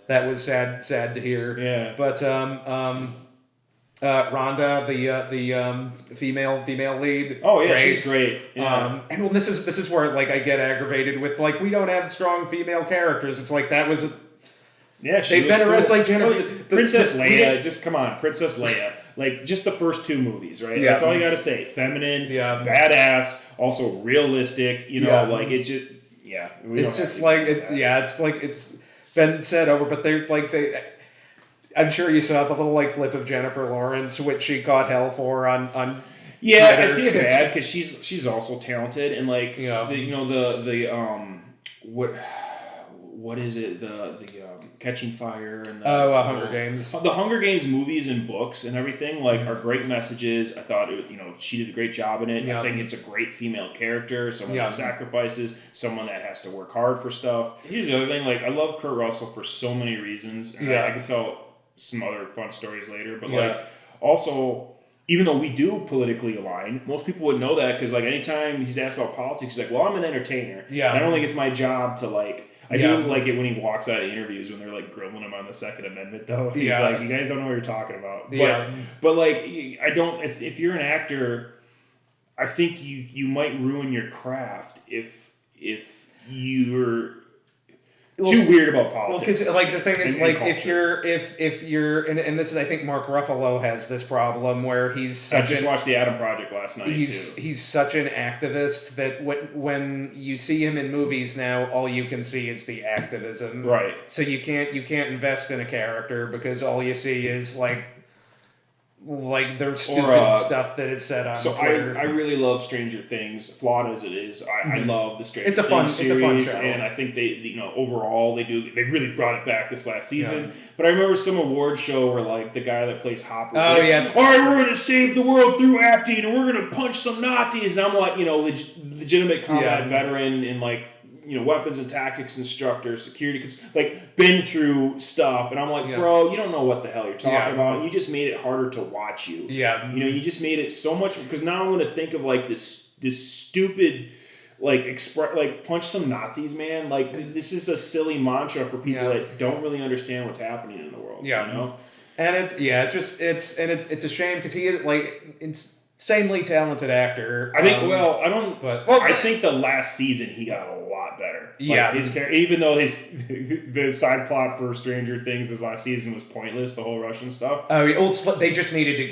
S1: that was sad to hear.
S2: Yeah.
S1: But Rhonda, the female lead.
S2: Oh yeah,
S1: Grace,
S2: she's great. Yeah.
S1: and well, this is where like I get aggravated with like we don't have strong female characters. It's like that was.
S2: Yeah,
S1: They've been arrested like Jennifer.
S2: Princess Leia, just come on, Princess Leia. Like just the first 2 movies, right?
S1: Yeah.
S2: That's all you got to say. Feminine,
S1: Yeah.
S2: badass, also realistic.
S1: Yeah.
S2: like it just, yeah.
S1: It's just like it's like it's been said over, but they're like I'm sure you saw the little like clip of Jennifer Lawrence, which she caught hell for on.
S2: Yeah,
S1: Twitter.
S2: I feel bad because she's also talented and like
S1: Yeah.
S2: what is it the Catching Fire and
S1: Hunger Games.
S2: The Hunger Games movies and books and everything like are great messages. I thought she did a great job in it.
S1: Yeah.
S2: I think it's a great female character, someone
S1: Yeah.
S2: that sacrifices, someone that has to work hard for stuff. Here's the other thing, like I love Kurt Russell for so many reasons, and
S1: Yeah.
S2: I can tell some other fun stories later, but
S1: Yeah.
S2: like also. Even though we do politically align, most people would know that because like anytime he's asked about politics, he's like, "Well, I'm an entertainer.
S1: Yeah.
S2: I don't think it's my job to like." I
S1: Yeah.
S2: do like it when he walks out of interviews when they're like grilling him on the Second Amendment. Though he's
S1: Yeah.
S2: like, "You guys don't know what you're talking about." But,
S1: Yeah.
S2: but like, I don't. If you're an actor, I think you might ruin your craft if you're too weird about politics.
S1: Well, because like the thing is,
S2: and
S1: like
S2: culture.
S1: if you're and this is I think Mark Ruffalo has this problem where he's
S2: I just watched the Adam Project last night too.
S1: he's such an activist that when you see him in movies now, all you can see is the activism.
S2: Right.
S1: So you can't invest in a character because all you see is like their stupid stuff that is said on Twitter.
S2: I really love Stranger Things, flawed as it is. I love the Stranger Things series,
S1: it's a fun show.
S2: and I think they overall they really brought it back this last season. Yeah. But I remember some award show where like the guy that plays Hopper, all right, we're gonna save the world through acting, and we're gonna punch some Nazis, and I'm like legitimate combat veteran and like. Weapons and tactics instructor, security, like been through stuff, and I'm like, bro, you don't know what the hell you're talking about. You just made it harder to watch you. Yeah, you just made it so much because now I'm going to think of like this stupid, like punch some Nazis, man. Like this is a silly mantra for people that don't really understand what's happening in the world. Yeah,
S1: and it's a shame because he is like insanely talented actor.
S2: I think. I think the last season he got a lot better. Like his character, even though the side plot for Stranger Things this last season was pointless, the whole Russian stuff.
S1: They just needed to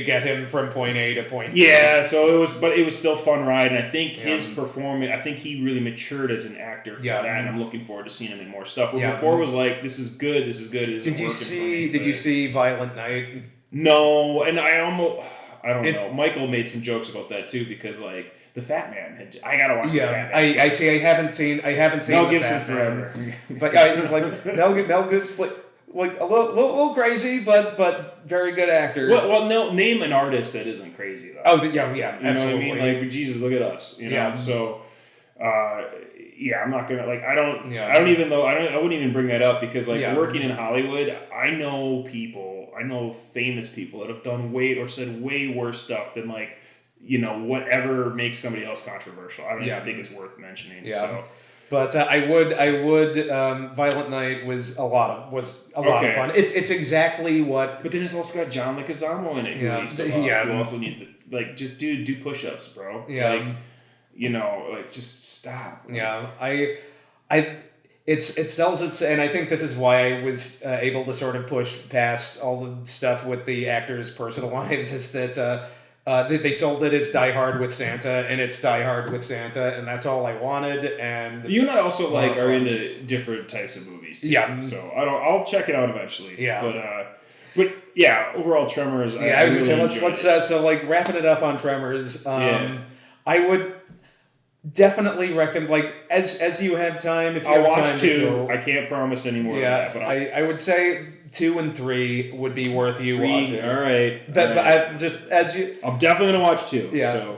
S1: get him from point A to point B.
S2: Yeah, so it was still a fun ride, and I think his performance. I think he really matured as an actor for that, and I'm looking forward to seeing him in more stuff. But before was like, this is good. Did
S1: you see Violent Night?
S2: No, and I don't know. Michael made some jokes about that too because like the Fat Man. I gotta watch the Fat Man.
S1: I see. I haven't seen.
S2: Mel Gibson forever.
S1: But like Mel Gibson, like a little crazy, but very good actor.
S2: Well, no, name an artist that isn't crazy though.
S1: Oh yeah,
S2: you
S1: absolutely.
S2: know what I mean? Like Jesus, look at us. So. I'm not gonna like. I wouldn't even bring that up because like working in Hollywood, I know famous people that have done said way worse stuff than like whatever makes somebody else controversial. I don't even think it's worth mentioning. Yeah. So.
S1: But I would. Violent Night was a lot of fun. It's exactly what.
S2: But then it's also got John Leguizamo in it. Who also needs to like just do push-ups, bro. Yeah. Like just stop.
S1: Like, it sells its, and I think this is why I was able to sort of push past all the stuff with the actors' personal lives. Is that they sold it as Die Hard with Santa, and it's Die Hard with Santa, and that's all I wanted. And
S2: you and I also are into different types of movies too. Yeah. So I'll check it out eventually. Yeah. But yeah, overall Tremors.
S1: I was gonna say let's so like wrapping it up on Tremors. I would definitely recommend, like, as you have time. If you
S2: I'll
S1: have
S2: watch
S1: time
S2: 2. I can't promise any more than that. But
S1: I would say 2 and 3 would be worth you watching.
S2: All right.
S1: But I'm
S2: definitely gonna watch 2.
S1: Yeah.
S2: So.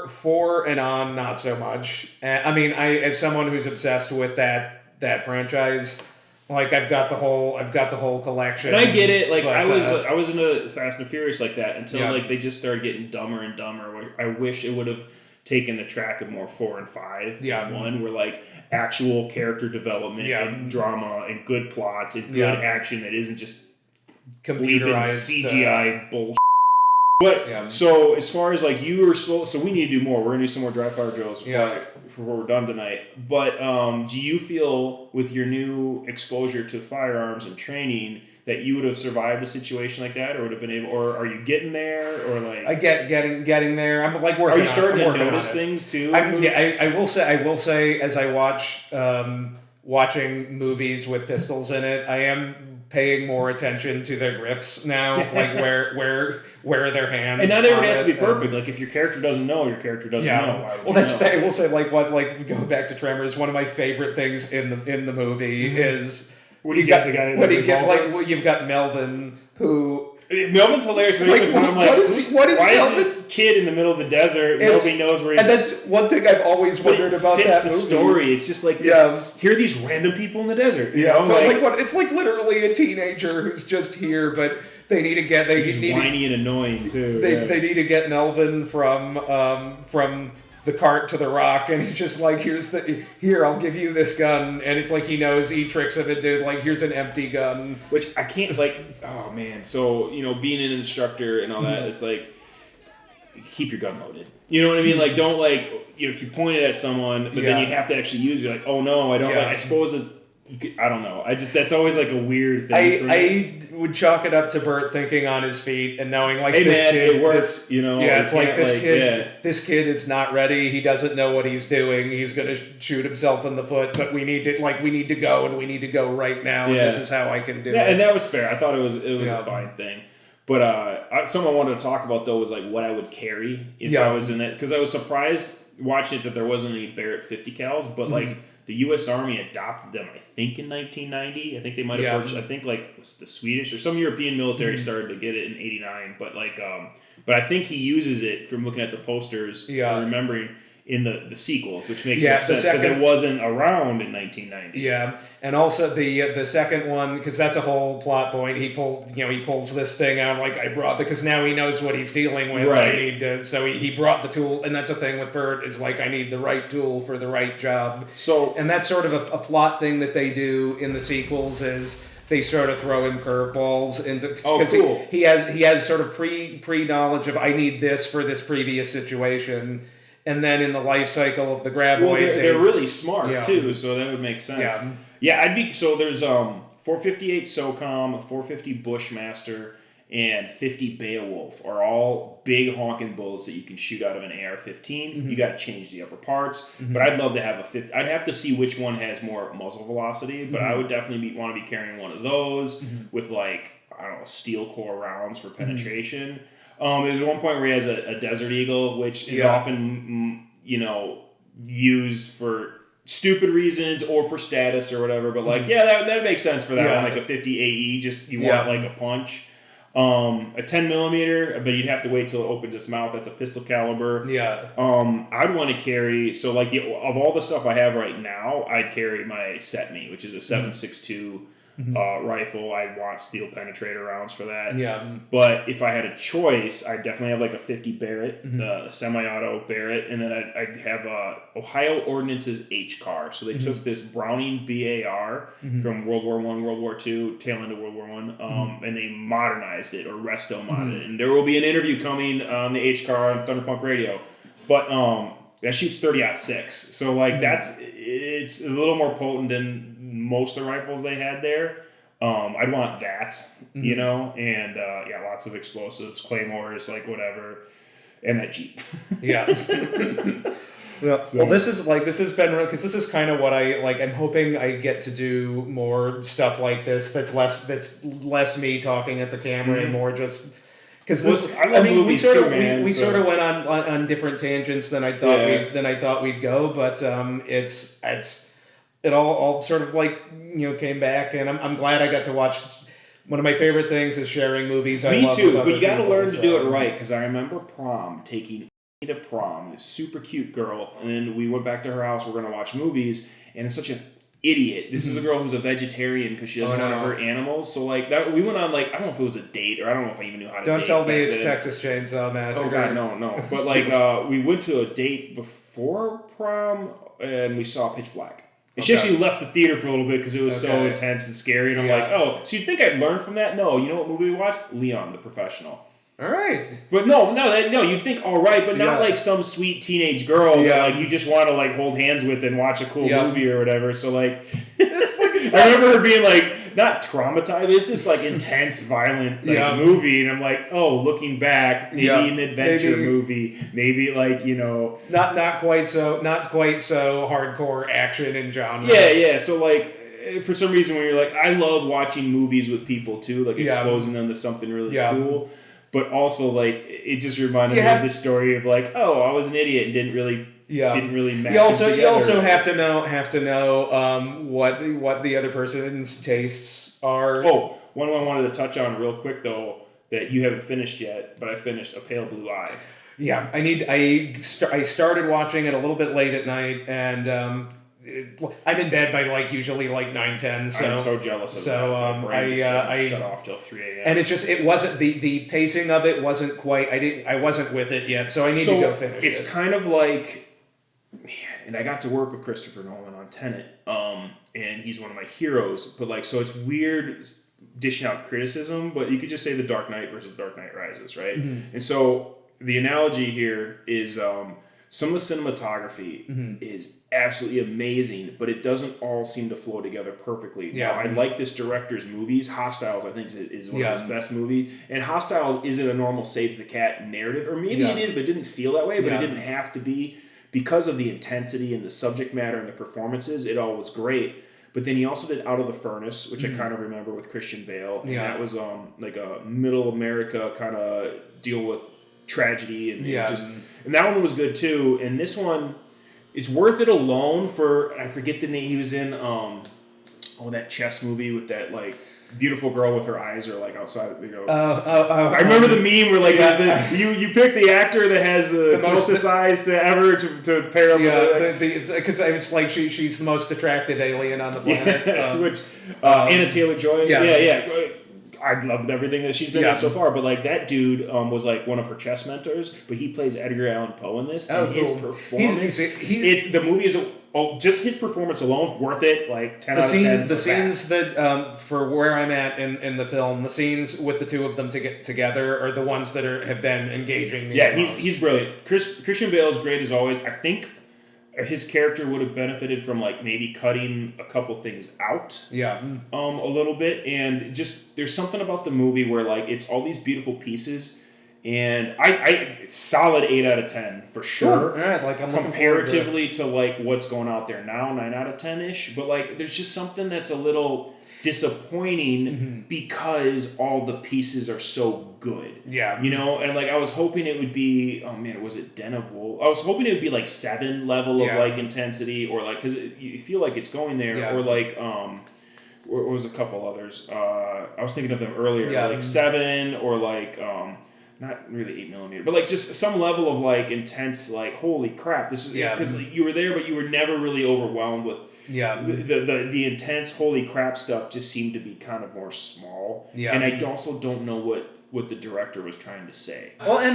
S1: 4 and on, not so much. I mean, as someone who's obsessed with that franchise, Like I've got the whole collection.
S2: And I get it. Like
S1: but,
S2: I was into Fast and Furious like that until
S1: Yeah.
S2: like they just started getting dumber and dumber. I wish it would have taken the track of more 4 and 5
S1: Yeah.
S2: than 1, where like actual character development
S1: Yeah.
S2: and drama and good plots and good
S1: Yeah.
S2: action that isn't just
S1: computerized
S2: bleeping CGI bullshit. But
S1: Yeah.
S2: so as far as like you were slow, so we need to do more. We're gonna do some more dry fire drills before we're done tonight. But do you feel with your new exposure to firearms and training that you would have survived a situation like that, or would have been able, or are you getting there, or like
S1: I getting there. I'm like working.
S2: are you starting
S1: to
S2: notice things too?
S1: I will say as I watch watching movies with pistols in it, I am paying more attention to their grips now, like where their hands.
S2: And not everyone has to be perfect. Like if your character doesn't know, your character doesn't know. Why would
S1: well,
S2: you
S1: that's
S2: know?
S1: I will say going back to Tremors. One of my favorite things in the movie is
S2: When he gets the guy in the revolver?
S1: you've got Melvin who.
S2: Melvin's hilarious.
S1: Like,
S2: I'm like,
S1: what is
S2: why
S1: Melvin?
S2: is this kid in the middle of the desert? Nobody knows where he's.
S1: And that's one thing I've always wondered about
S2: fits
S1: that
S2: the
S1: movie.
S2: story. It's just like this. Here are these random people in the desert. You know,
S1: but like it's like literally a teenager who's just here, but they need to get
S2: whiny and annoying too.
S1: They need to get Melvin from the cart to the rock, and he's just like, here, I'll give you this gun, and it's like he tricks him into like, here's an empty gun.
S2: Which I can't like, oh man. So, being an instructor and all that, it's like, keep your gun loaded. You know what I mean? Like, don't like, if you point it at someone, but then you have to actually use it, you're like, oh no, I don't, like, I suppose I don't know. That's always like a weird thing for me.
S1: I would chalk it up to Bert thinking on his feet and knowing like,
S2: hey
S1: this
S2: man,
S1: kid,
S2: it works,
S1: Yeah, it's like this kid.
S2: Yeah.
S1: This kid is not ready. He doesn't know what he's doing. He's gonna shoot himself in the foot. But we need to go, and we need to go right now. And this is how I can do it.
S2: And that was fair. I thought it was a fine thing. But something I wanted to talk about though was like what I would carry if I was in it, because I was surprised watching it that there wasn't any Barrett 50 cals, but like the U.S. Army adopted them, I think, in 1990. I think they might have purchased. I think like the Swedish or some European military started to get it in '89. But like, but I think he uses it from looking at the posters, remembering in the sequels, which makes more sense because it wasn't around in 1990.
S1: Yeah, and also the second one, because that's a whole plot point. He pulls this thing out like I brought because now he knows what he's dealing with.
S2: Right.
S1: I need to, so he brought the tool, and that's a thing with Bert is like I need the right tool for the right job.
S2: So
S1: and that's sort of a plot thing that they do in the sequels is. They sort of throw him curveballs into because
S2: cool.
S1: he has sort of pre knowledge of I need this for this previous situation. And then in the life cycle of the graboid,
S2: they're really smart too, so that would make sense. Yeah, I'd be so. There's 458 SOCOM, 450 Bushmaster, and 50 Beowulf are all big honking bullets that you can shoot out of an AR-15. You got to change the upper parts, but I'd love to have a 50. I'd have to see which one has more muzzle velocity, but I would definitely want to be carrying one of those with like I don't know steel core rounds for penetration. There's one point where he has a Desert Eagle, which is often, used for stupid reasons or for status or whatever. But like, that makes sense for that one. Like a 50 AE, just you want like a punch. A 10 millimeter, but you'd have to wait till it opens its mouth. That's a pistol caliber.
S1: Yeah.
S2: I'd want to carry of all the stuff I have right now, I'd carry my Setme, which is a 7.62. Rifle. I want steel penetrator rounds for that.
S1: Yeah.
S2: But if I had a choice, I'd definitely have like a 50 Barrett, the semi-auto Barrett, and then I'd have Ohio Ordnance's H-Car. So they took this Browning BAR from World War I, World War II, tail end of World War I, and they modernized it or resto modded it. And there will be an interview coming on the H-Car on Thunderpunk Radio. But that shoots 30-06. So like it's a little more potent than most of the rifles they had there. I'd want that, and lots of explosives, claymores, like whatever, and that Jeep.
S1: Yeah. Well, this has been real because this is kind of what I like. I'm hoping I get to do more stuff like this. That's less me talking at the camera and more just. Because we sort of went on different tangents than I thought we'd go, but it all sort of like came back, and I'm glad I got to watch. One of my favorite things is sharing movies.
S2: Me too, but you got to learn to do it right. Because I remember taking me to prom, this super cute girl, and then we went back to her house. We're gonna watch movies, and it's such a idiot. This is a girl who's a vegetarian because she doesn't want to hurt animals. So like that, we went on like I don't know if it was a date or I don't know if I even knew how to.
S1: Don't tell me it's Texas Chainsaw Massacre.
S2: Oh God, no. But like we went to a date before prom and we saw Pitch Black. And she actually left the theater for a little bit because it was so intense and scary. And I'm like, oh, so you'd think I'd learn from that? No, you know what movie we watched? Leon, the Professional.
S1: All right.
S2: But no, you'd think all right, but not like some sweet teenage girl that like you just want to like hold hands with and watch a cool movie or whatever. So like, I remember her being like not traumatized, but it's this like intense, violent movie, and I'm like, oh, looking back, maybe an adventure movie, maybe like
S1: not quite so hardcore action and genre.
S2: Yeah. So like, for some reason, when you're like, I love watching movies with people too, like exposing them to something really cool. But also, like, it just reminded me of this story of like, oh, I was an idiot and didn't really match.
S1: You also have to know what the other person's tastes are.
S2: Oh, one I wanted to touch on real quick though that you haven't finished yet, but I finished A Pale Blue Eye.
S1: Yeah, I started watching it a little bit late at night, and I'm in bed by usually 9:10. So
S2: I'm so jealous of that. I shut off till 3 a.m.
S1: And it wasn't the pacing of it wasn't quite. I wasn't with it yet, so I need to go finish it.
S2: It's kind of like, man, and I got to work with Christopher Nolan on Tenet, and he's one of my heroes. But so it's weird dishing out criticism, but you could just say The Dark Knight versus Dark Knight Rises, right? Mm-hmm. And so the analogy here is some of the cinematography is absolutely amazing, but it doesn't all seem to flow together perfectly. Yeah. Now, I like this director's movies. Hostiles, I think, is one of his best movies. And Hostiles isn't a normal Save the Cat narrative, or maybe it is, but it didn't feel that way, but it didn't have to be. Because of the intensity and the subject matter and the performances, it all was great. But then he also did Out of the Furnace, which I kind of remember with Christian Bale. And that was like a middle America kind of deal with tragedy. And that one was good too. And this one, it's worth it alone for, I forget the name, he was in that chess movie with that beautiful girl with her eyes are outside, I remember the meme where you pick the actor that has the closest eyes to ever to pair up with
S1: because it's like she's the most attractive alien on the planet.
S2: Which Anna Taylor-Joy. Yeah. I loved everything that she's been in so far, but that dude was one of her chess mentors, but he plays Edgar Allan Poe in this, and his performance, the movie is just his performance alone worth it, 10 out of 10.
S1: The scenes that, for where I'm at in the film, the scenes with the two of them to get together are the ones that have been engaging me.
S2: Yeah, he's brilliant. Christian Bale is great as always. I think his character would have benefited from maybe cutting a couple things out a little bit, and just there's something about the movie where it's all these beautiful pieces, and I solid 8 out of 10 for sure.
S1: All right, I'm
S2: comparatively to what's going out there now, 9 out of 10ish, but there's just something that's a little disappointing because all the pieces are so good. Yeah. And I was hoping it would be, was it Den of Wolves? I was hoping it would be 7 level of intensity, or because you feel like it's going there, or what was a couple others? I was thinking of them earlier, 7 or not really 8mm, but just some level of intense, holy crap, this is because you were there, but you were never really overwhelmed with. Yeah, the intense holy crap stuff just seemed to be kind of more small. Yeah, and I also don't know what the director was trying to say.
S1: Well, and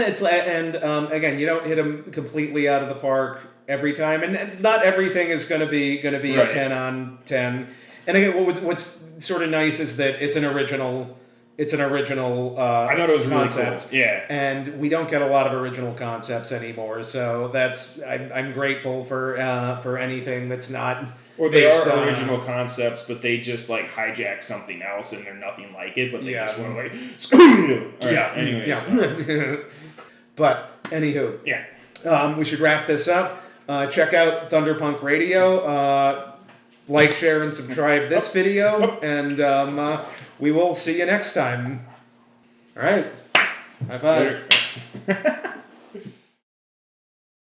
S1: again, you don't hit them completely out of the park every time, and not everything is going to be a 10 on 10. And again, what's sort of nice is that it's an original. I
S2: thought it was concept. Really cool. Yeah,
S1: and we don't get a lot of original concepts anymore, so I'm grateful for anything that's not.
S2: Or they are original concepts, but they just hijack something else, and they're nothing like it. But they just want to screw you. Anyways.
S1: But anywho, we should wrap this up. Check out Thunderpunk Radio. Like, share, and subscribe this video, and we will see you next time. All right. High five.